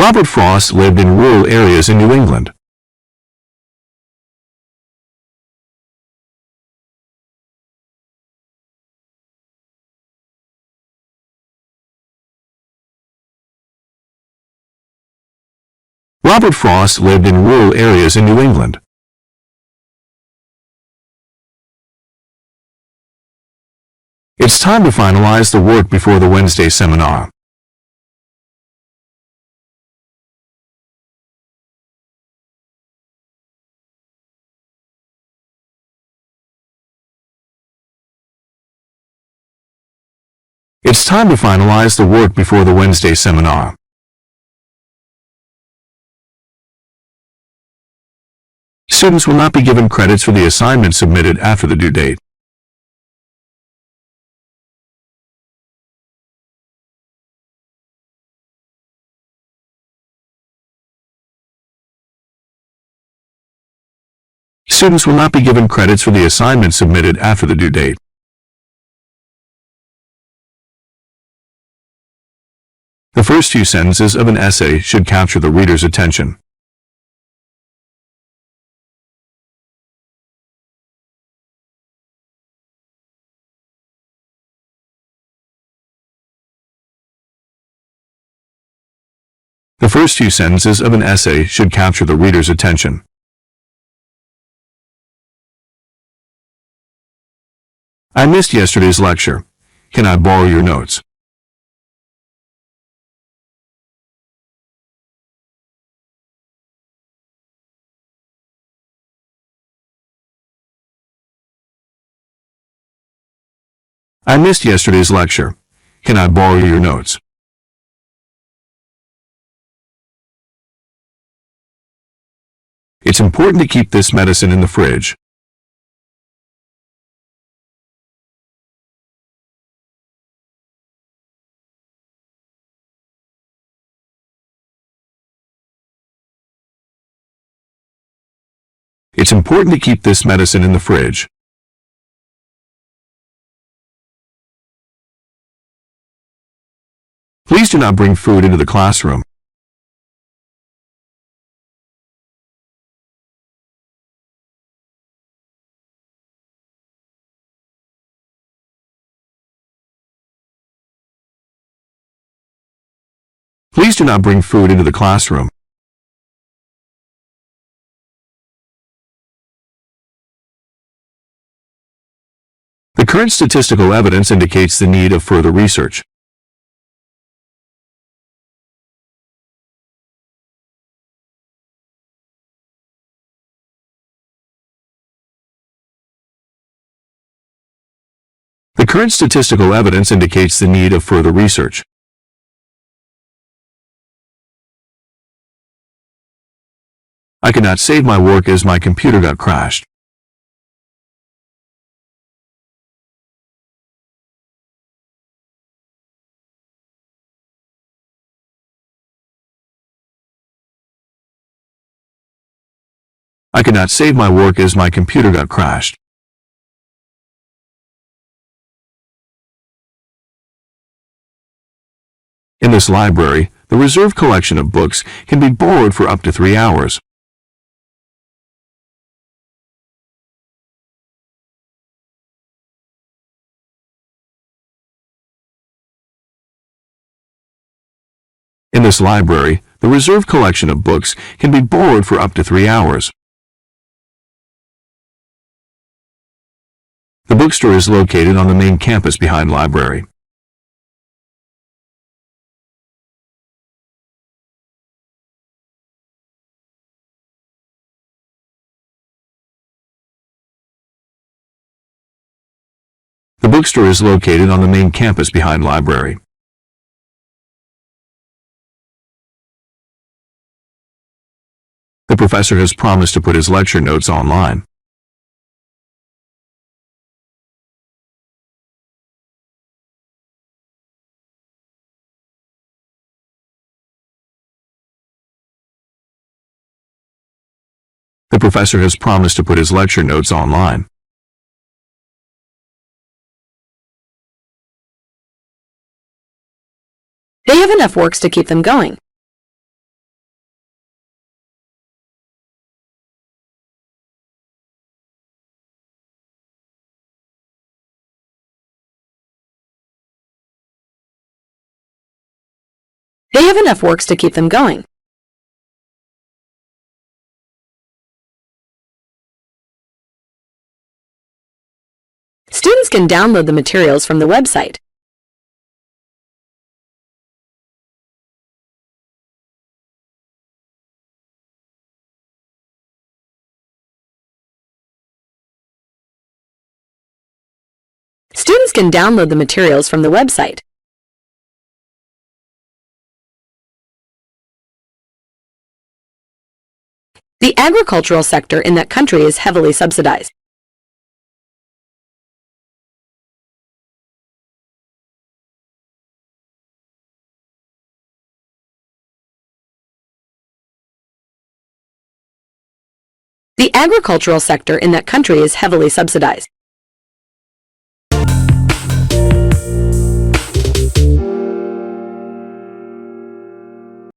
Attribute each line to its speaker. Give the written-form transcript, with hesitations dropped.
Speaker 1: Robert Frost lived in rural areas in New England. Robert Frost lived in rural areas in New England. It's time to finalize the work before the Wednesday seminar. It's time to finalize the work before the Wednesday seminar. Students will not be given credits for the assignment submitted after the due date. Students will not be given credits for the assignment submitted after the due date. The first few sentences of an essay should capture the reader's attention. The first few sentences of an essay should capture the reader's attention. I missed yesterday's lecture. Can I borrow your notes? I missed yesterday's lecture. Can I borrow your notes? It's important to keep this medicine in the fridge. It's important to keep this medicine in the fridge. Please do not bring food into the classroom. Please do not bring food into the classroom. The current statistical evidence indicates the need of further research. The current statistical evidence indicates the need of further research. I could not save my work as my computer got crashed. I could not save my work as my computer got crashed. In this library, the reserved collection of books can be borrowed for up to 3 hours. In this library, the reserved collection of books can be borrowed for up to 3 hours. The bookstore is located on the main campus behind library. The bookstore is located on the main campus behind library. The professor has promised to put his lecture notes online. The professor has promised to put his lecture notes online.
Speaker 2: They have enough works to keep them going. They have enough works to keep them going. Students can download the materials from the website. Students can download the materials from the website. The agricultural sector in that country is heavily subsidized. The agricultural sector in that country is heavily subsidized.